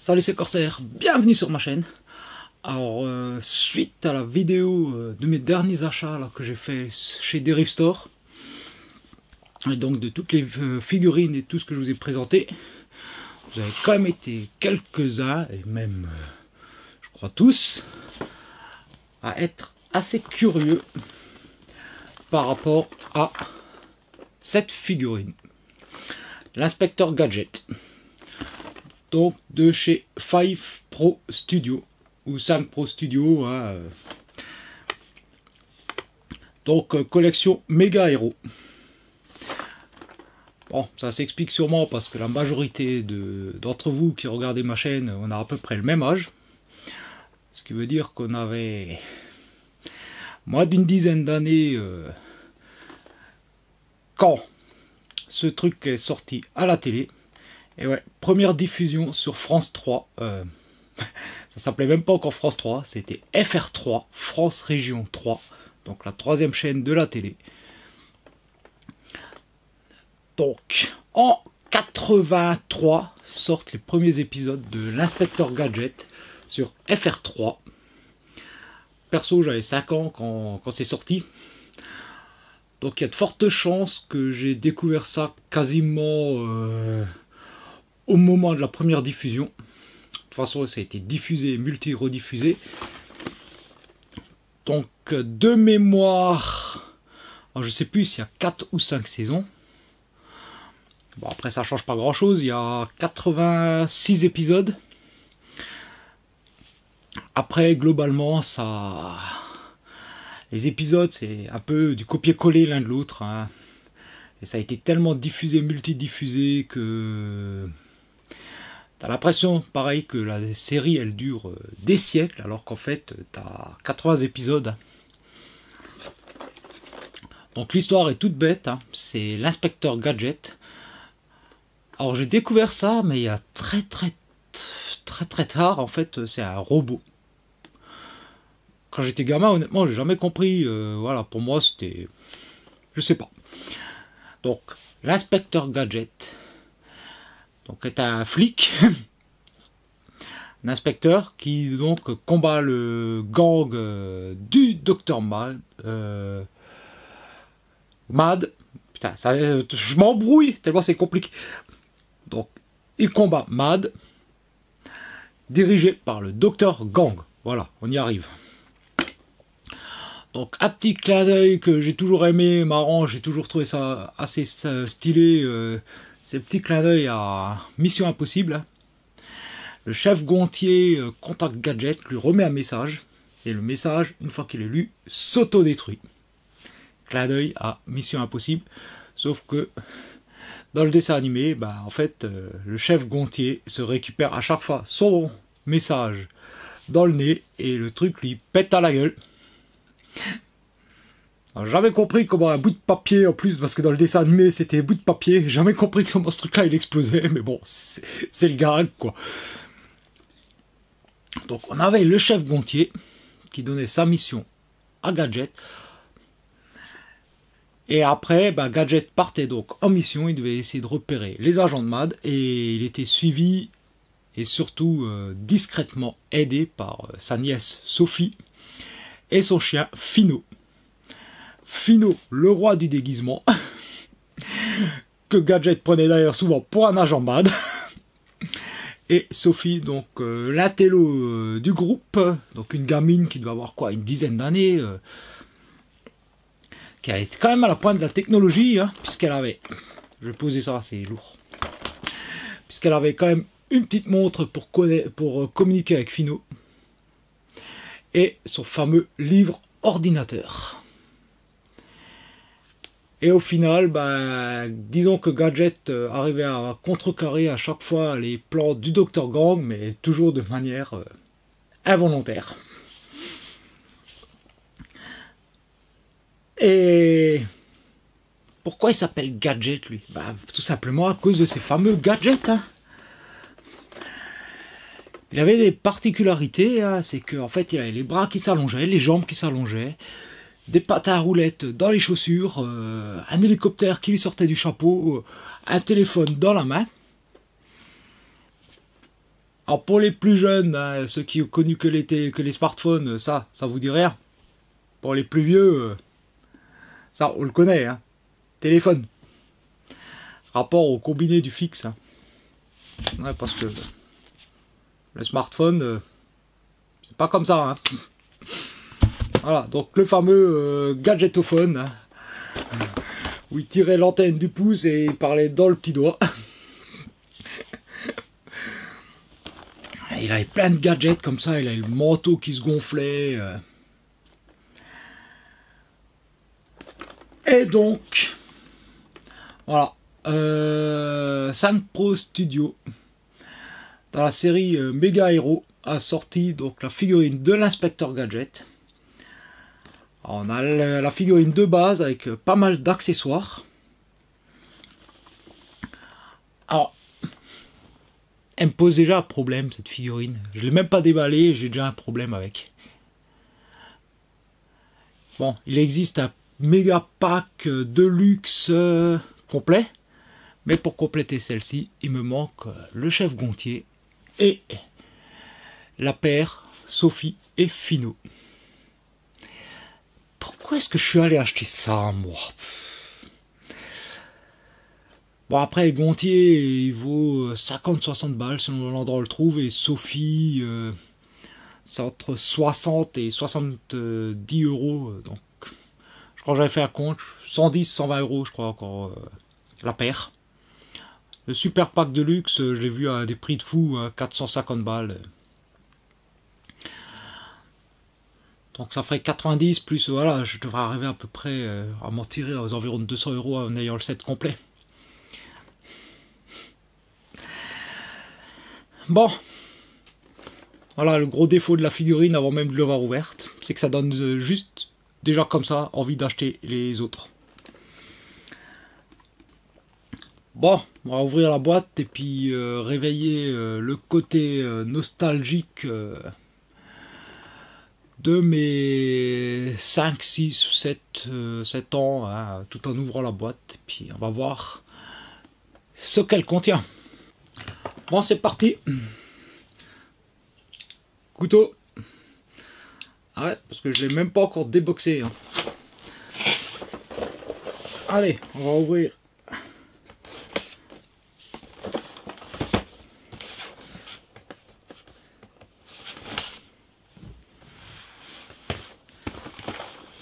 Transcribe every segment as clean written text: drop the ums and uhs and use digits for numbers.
Salut, c'est Corsair, bienvenue sur ma chaîne. Alors, suite à la vidéo de mes derniers achats là, que j'ai fait chez Derive Store, et donc de toutes les figurines et tout ce que je vous ai présenté, vous avez quand même été quelques-uns, et même, je crois tous, à être assez curieux par rapport à cette figurine. L'inspecteur Gadget. Donc de chez 5 Pro Studio ou 5 Pro Studio, hein. Donc collection méga héros. Bon, ça s'explique sûrement parce que la majorité d'entre vous qui regardez ma chaîne, on a à peu près le même âge, ce qui veut dire qu'on avait moins d'une dizaine d'années quand ce truc est sorti à la télé. Et ouais, première diffusion sur France 3. Ça s'appelait même pas encore France 3, c'était FR3, France Région 3. Donc la troisième chaîne de la télé. Donc, en 83, sortent les premiers épisodes de l'Inspecteur Gadget sur FR3. Perso, j'avais 5 ans quand c'est sorti. Donc il y a de fortes chances que j'ai découvert ça quasiment au moment de la première diffusion. De toute façon, ça a été diffusé, multi-rediffusé. Donc, de mémoire, alors je sais plus s'il y a 4 ou 5 saisons. Bon, après, ça change pas grand-chose. Il y a 86 épisodes. Après, globalement, ça... les épisodes, c'est un peu du copier-coller l'un de l'autre, hein. Et ça a été tellement diffusé, multi-diffusé que... t'as l'impression, pareil, que la série, elle dure des siècles, alors qu'en fait, t'as 80 épisodes. Donc l'histoire est toute bête, hein. C'est l'inspecteur Gadget. Alors j'ai découvert ça, mais il y a très tard, en fait, c'est un robot. Quand j'étais gamin, honnêtement, j'ai jamais compris. Voilà, pour moi, c'était... je sais pas. Donc, l'inspecteur Gadget... donc est un flic, un inspecteur qui donc combat le gang du Dr Mad. Putain, ça, je m'embrouille tellement c'est compliqué. Donc il combat Mad, dirigé par le Dr Gang. Voilà, on y arrive. Donc un petit clin d'œil que j'ai toujours aimé, marrant, j'ai toujours trouvé ça assez stylé. Ces petits clins d'œil à Mission Impossible. Le chef Gontier contacte Gadget, lui remet un message. Et le message, une fois qu'il est lu, s'auto-détruit. Clin d'œil à Mission Impossible. Sauf que dans le dessin animé, bah, en fait, le chef Gontier se récupère à chaque fois son message dans le nez. Et le truc lui pète à la gueule. Alors, jamais compris comment un bout de papier, en plus, parce que dans le dessin animé, c'était un bout de papier. Jamais compris comment ce truc-là, il explosait. Mais bon, c'est le gag, quoi. Donc, on avait le chef Gontier, qui donnait sa mission à Gadget. Et après, bah, Gadget partait donc en mission. Il devait essayer de repérer les agents de Mad. Et il était suivi, et surtout discrètement aidé par sa nièce Sophie et son chien Fino. Fino, le roi du déguisement, que Gadget prenait d'ailleurs souvent pour un agent Mad, et Sophie, donc l'intello du groupe, donc une gamine qui doit avoir quoi, une dizaine d'années, qui a été quand même à la pointe de la technologie, hein, puisqu'elle avait, je vais poser ça, c'est lourd, puisqu'elle avait quand même une petite montre pour communiquer avec Fino, et son fameux livre ordinateur. Et au final, ben, disons que Gadget arrivait à contrecarrer à chaque fois les plans du Dr Gang, mais toujours de manière involontaire. Et pourquoi il s'appelle Gadget, lui? Ben, tout simplement à cause de ces fameux gadgets, hein. Il avait des particularités, hein, c'est qu'en fait, il avait les bras qui s'allongeaient, les jambes qui s'allongeaient, des patins à roulettes dans les chaussures, un hélicoptère qui lui sortait du chapeau, un téléphone dans la main. Alors pour les plus jeunes, hein, ceux qui ont connu que les smartphones, ça vous dit rien. Pour les plus vieux, ça on le connaît, hein. Téléphone. Rapport au combiné du fixe. Hein. Ouais, parce que le smartphone, c'est pas comme ça. Hein. Voilà, donc le fameux gadgetophone, hein, où il tirait l'antenne du pouce et il parlait dans le petit doigt. Il avait plein de gadgets comme ça, il avait le manteau qui se gonflait. Et donc, voilà, 5 Pro Studio, dans la série Mega Hero, a sorti donc la figurine de l'inspecteur Gadget. Alors, on a la figurine de base avec pas mal d'accessoires. Alors, elle me pose déjà un problème, cette figurine. Je ne l'ai même pas déballée, j'ai déjà un problème avec. Bon, il existe un méga pack de luxe complet. Mais pour compléter celle-ci, il me manque le chef Gontier et la paire Sophie et Fino. Pourquoi est-ce que je suis allé acheter ça, moi? Bon, après, Gontier, il vaut 50-60 balles selon l'endroit où on le trouve. Et Sophie, c'est entre 60 et 70 euros. Donc, je crois que j'avais fait un compte. 110-120 euros, je crois, encore la paire. Le super pack de luxe, je l'ai vu à des prix de fou, 450 balles. Donc ça ferait 90 plus, voilà, je devrais arriver à peu près à m'en tirer aux environs de 200 euros en ayant le set complet. Bon, voilà le gros défaut de la figurine avant même de l'avoir ouverte, c'est que ça donne juste, déjà comme ça, envie d'acheter les autres. Bon, on va ouvrir la boîte et puis réveiller le côté nostalgique de mes 5, 6, 7 ans, hein, tout en ouvrant la boîte. Et puis on va voir ce qu'elle contient. Bon, c'est parti. Couteau. Arrête, parce que je ne l'ai même pas encore déboxé. Hein. Allez, on va ouvrir.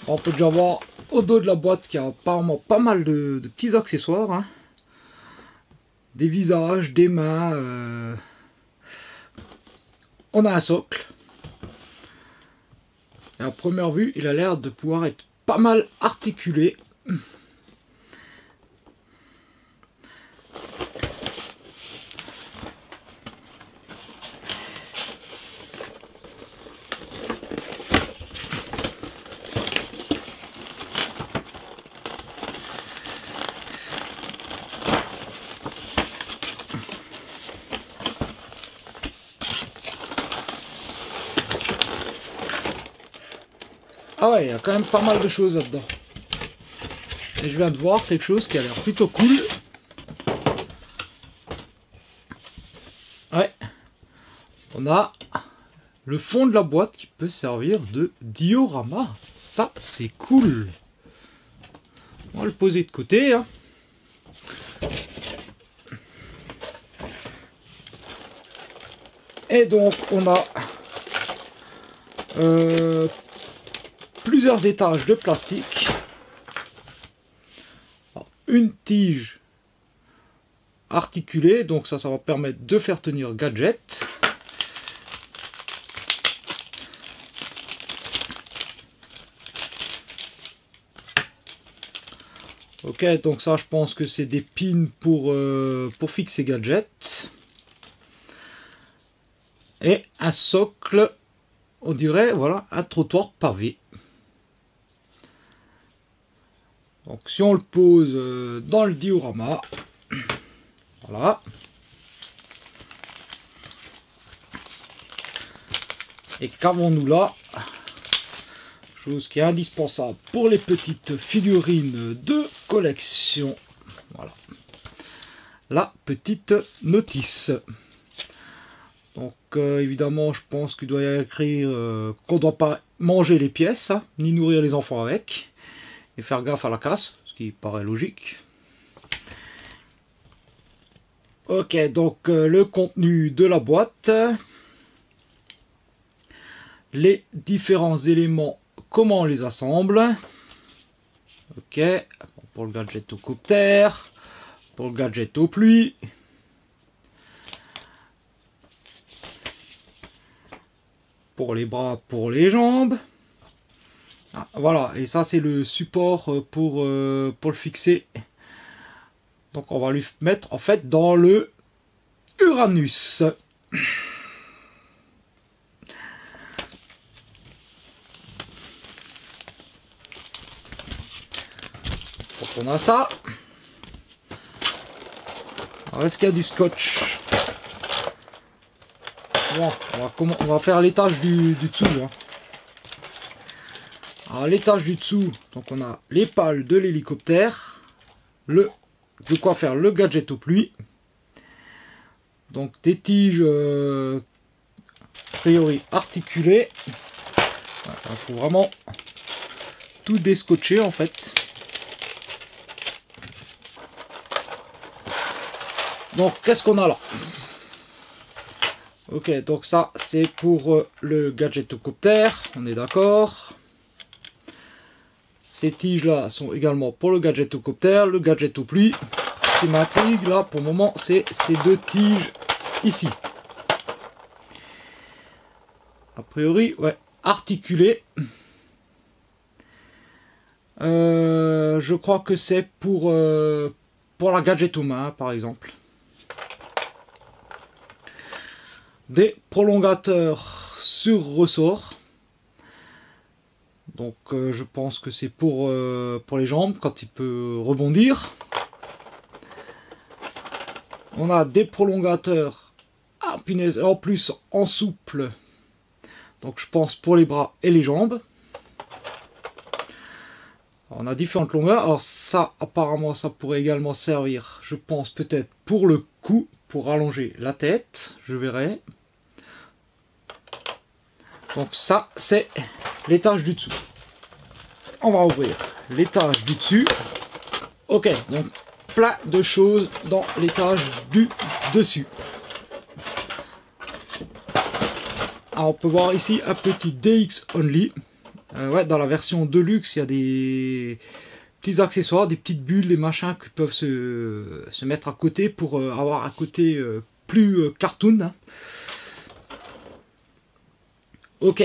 On peut déjà voir au dos de la boîte qu'il y a apparemment pas mal de petits accessoires. Hein. Des visages, des mains. On a un socle. Et à première vue, il a l'air de pouvoir être pas mal articulé. Ah ouais, il y a quand même pas mal de choses là-dedans. Et je viens de voir quelque chose qui a l'air plutôt cool. Ouais. On a le fond de la boîte qui peut servir de diorama. Ça, c'est cool. On va le poser de côté. Hein. Et donc, on a plusieurs étages de plastique. Alors, une tige articulée, donc ça va permettre de faire tenir gadget. Ok, donc ça je pense que c'est des pins pour fixer gadget. Et un socle, on dirait, voilà, un trottoir pavé. Donc si on le pose dans le diorama, voilà. Et qu'avons-nous là? Chose qui est indispensable pour les petites figurines de collection. Voilà. La petite notice. Donc évidemment, je pense qu'il doit y écrire qu'on ne doit pas manger les pièces, hein, ni nourrir les enfants avec, et faire gaffe à la casse, ce qui paraît logique. Ok, donc le contenu de la boîte, les différents éléments, comment on les assemble. Ok, pour le gadget au copter, pour le gadget aux pluies. Pour les bras, pour les jambes. Ah, voilà, et ça c'est le support pour le fixer. Donc on va lui mettre en fait dans le Uranus. Donc on a ça. Alors est-ce qu'il y a du scotch? Bon, on va faire l'étage du dessous. Hein. Alors l'étage du dessous, donc on a les pales de l'hélicoptère, de quoi faire le gadget aux pluies. Donc des tiges a priori articulées. Il faut vraiment tout descotcher en fait. Donc qu'est-ce qu'on a là? Ok, donc ça c'est pour le gadgetocopter, on est d'accord. Ces tiges là sont également pour le gadgetocopter, le gadget aux pluies. Ce qui m'intrigue là pour le moment, c'est ces deux tiges ici. A priori, ouais, articulées. Je crois que c'est pour la gadget aux mains par exemple. Des prolongateurs sur ressort. Donc je pense que c'est pour les jambes quand il peut rebondir. On a des prolongateurs ah, punaise, en plus en souple. Donc je pense pour les bras et les jambes. Alors, on a différentes longueurs. Alors ça apparemment ça pourrait également servir, je pense peut-être pour le cou, pour allonger la tête, je verrai. Donc ça c'est l'étage du dessous. On va ouvrir l'étage du dessus. Ok, donc plein de choses dans l'étage du dessus. Alors on peut voir ici un petit DX Only. Ouais, dans la version Deluxe, il y a des petits accessoires, des petites bulles, des machins qui peuvent se mettre à côté pour avoir un côté plus cartoon. Hein. Ok,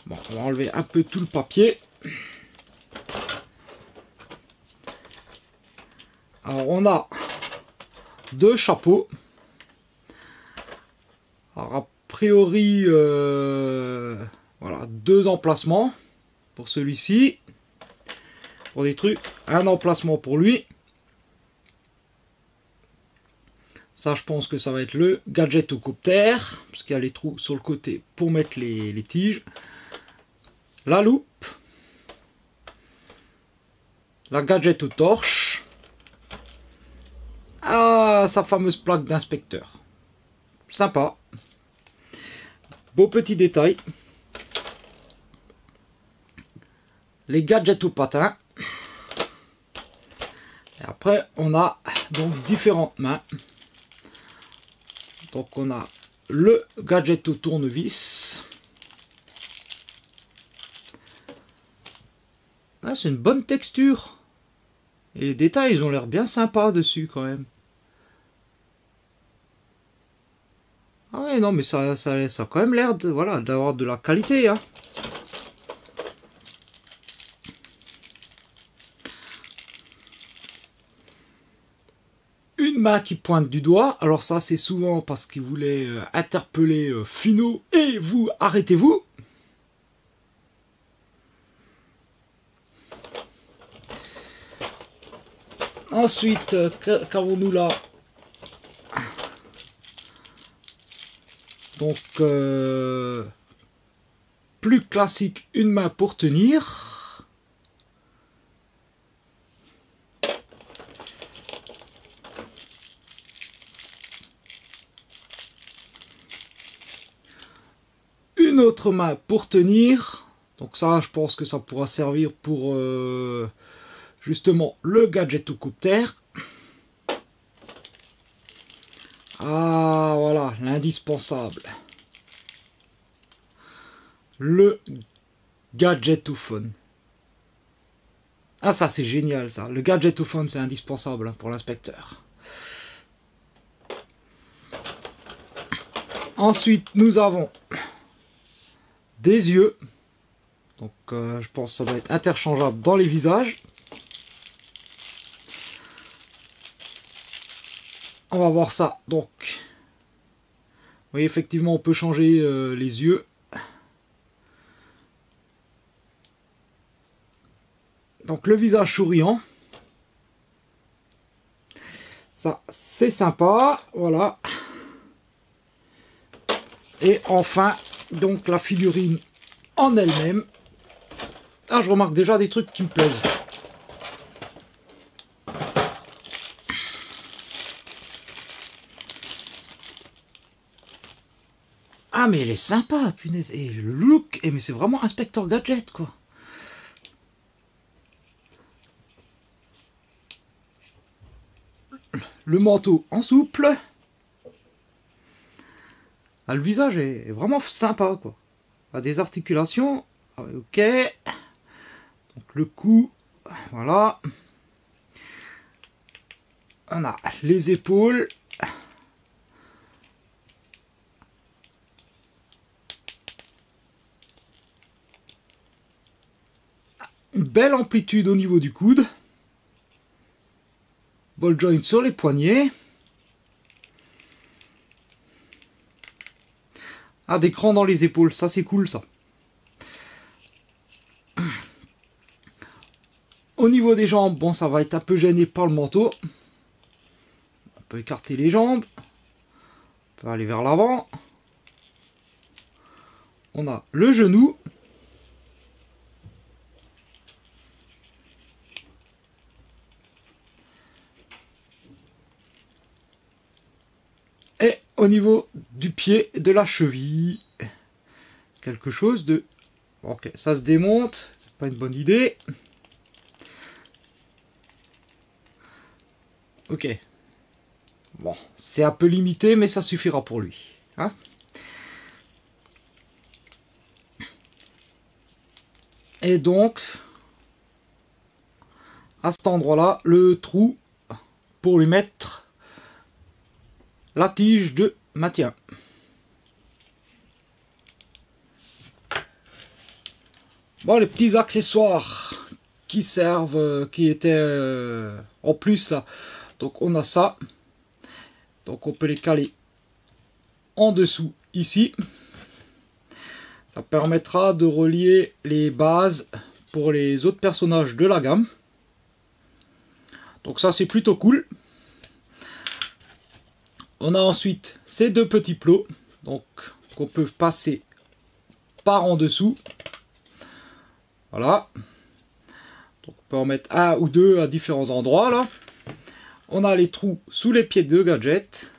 bon, on va enlever un peu tout le papier. Alors on a deux chapeaux. Alors a priori, voilà, deux emplacements pour celui-ci. Pour des trucs, un emplacement pour lui. Ça, je pense que ça va être le gadgetocopter, parce qu'il y a les trous sur le côté pour mettre les tiges. La loupe. La gadget aux torches. Ah, sa fameuse plaque d'inspecteur. Sympa. Beau petit détail. Les gadgets aux patins. Et après, on a donc différentes mains. Donc on a le gadget au tournevis. Ah, c'est une bonne texture. Et les détails, ils ont l'air bien sympas dessus quand même. Ah ouais, non, mais ça a quand même l'air de, voilà, d'avoir de la qualité. Hein. Une main qui pointe du doigt. Alors ça, c'est souvent parce qu'il voulait interpeller Finot. Et vous, arrêtez-vous. Ensuite, qu'avons-nous là? Donc, plus classique, une main pour tenir. une autre main pour tenir. Donc ça, je pense que ça pourra servir pour justement le gadget au copter. Ah voilà, l'indispensable. Le gadgetophone. Ah ça c'est génial ça. Le gadgetophone c'est indispensable pour l'inspecteur. Ensuite nous avons des yeux. Donc je pense que ça doit être interchangeable dans les visages. On va voir ça. Donc, oui, effectivement, on peut changer les yeux. Donc, le visage souriant. Ça, c'est sympa. Voilà. Et enfin, donc, la figurine en elle-même. Ah, je remarque déjà des trucs qui me plaisent. Ah mais elle est sympa, punaise. Et le look, mais c'est vraiment Inspecteur Gadget quoi. Le manteau en souple. Ah, le visage est vraiment sympa quoi. Ah, des articulations. Ok. Donc le cou. Voilà. On a les épaules. Une belle amplitude au niveau du coude. Ball joint sur les poignets. Ah, des crans dans les épaules, ça c'est cool ça. Au niveau des jambes, bon ça va être un peu gêné par le manteau. On peut écarter les jambes. On peut aller vers l'avant. On a le genou. Et au niveau du pied, de la cheville, quelque chose de... Ok, ça se démonte, c'est pas une bonne idée. Ok. Bon, c'est un peu limité, mais ça suffira pour lui. Hein? Et donc, à cet endroit-là, le trou pour lui mettre la tige de maintien. Bon, les petits accessoires qui servent, qui étaient en plus là. Donc on a ça. Donc on peut les caler en dessous ici. Ça permettra de relier les bases pour les autres personnages de la gamme. Donc ça c'est plutôt cool. On a ensuite ces deux petits plots, donc qu'on peut passer par en dessous. Voilà. Donc on peut en mettre un ou deux à différents endroits là. On a les trous sous les pieds de gadget.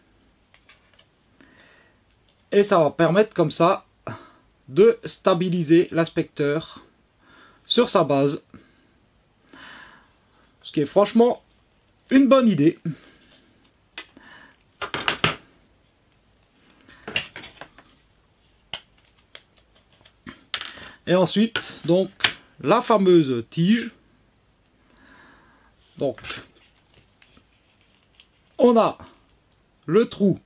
Et ça va permettre comme ça de stabiliser l'inspecteur sur sa base. Ce qui est franchement une bonne idée. Et ensuite, donc, la fameuse tige. Donc, on a le trou,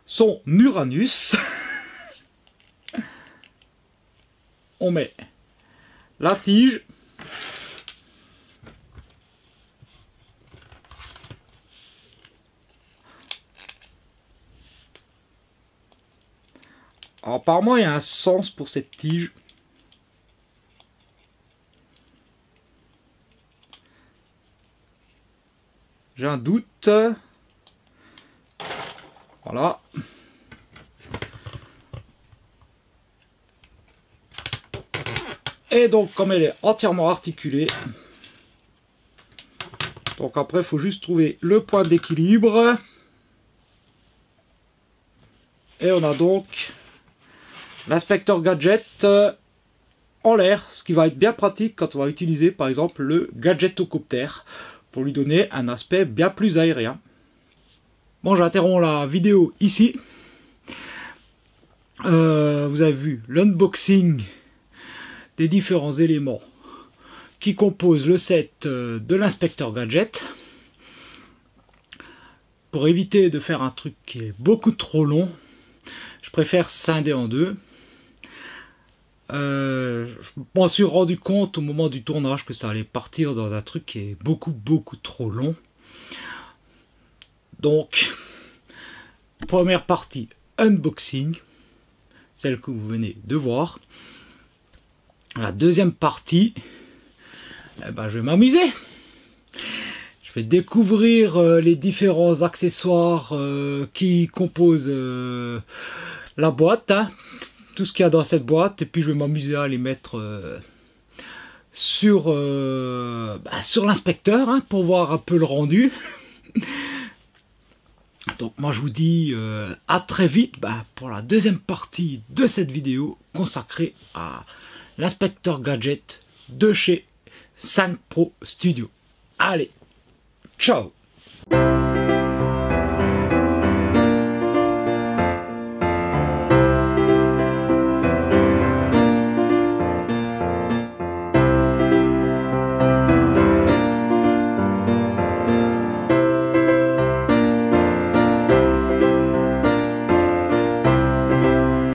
son Uranus. On met la tige. Alors, apparemment, il y a un sens pour cette tige. J'ai un doute. Voilà. Et donc, comme elle est entièrement articulée, donc après, il faut juste trouver le point d'équilibre. Et on a donc l'inspecteur gadget en l'air, ce qui va être bien pratique quand on va utiliser par exemple le gadgetocopter pour lui donner un aspect bien plus aérien. Bon, j'interromps la vidéo ici. Vous avez vu l'unboxing des différents éléments qui composent le set de l'inspecteur gadget. Pour éviter de faire un truc qui est beaucoup trop long, je préfère scinder en deux. Je m'en suis rendu compte au moment du tournage que ça allait partir dans un truc qui est beaucoup trop long. Donc, première partie unboxing, celle que vous venez de voir. La deuxième partie, je vais m'amuser. Je vais découvrir les différents accessoires qui composent la boîte, hein, tout ce qu'il y a dans cette boîte, et puis je vais m'amuser à les mettre sur l'inspecteur, hein, pour voir un peu le rendu. Donc moi je vous dis à très vite pour la deuxième partie de cette vidéo consacrée à l'inspecteur gadget de chez 5 Pro Studio. Allez, ciao!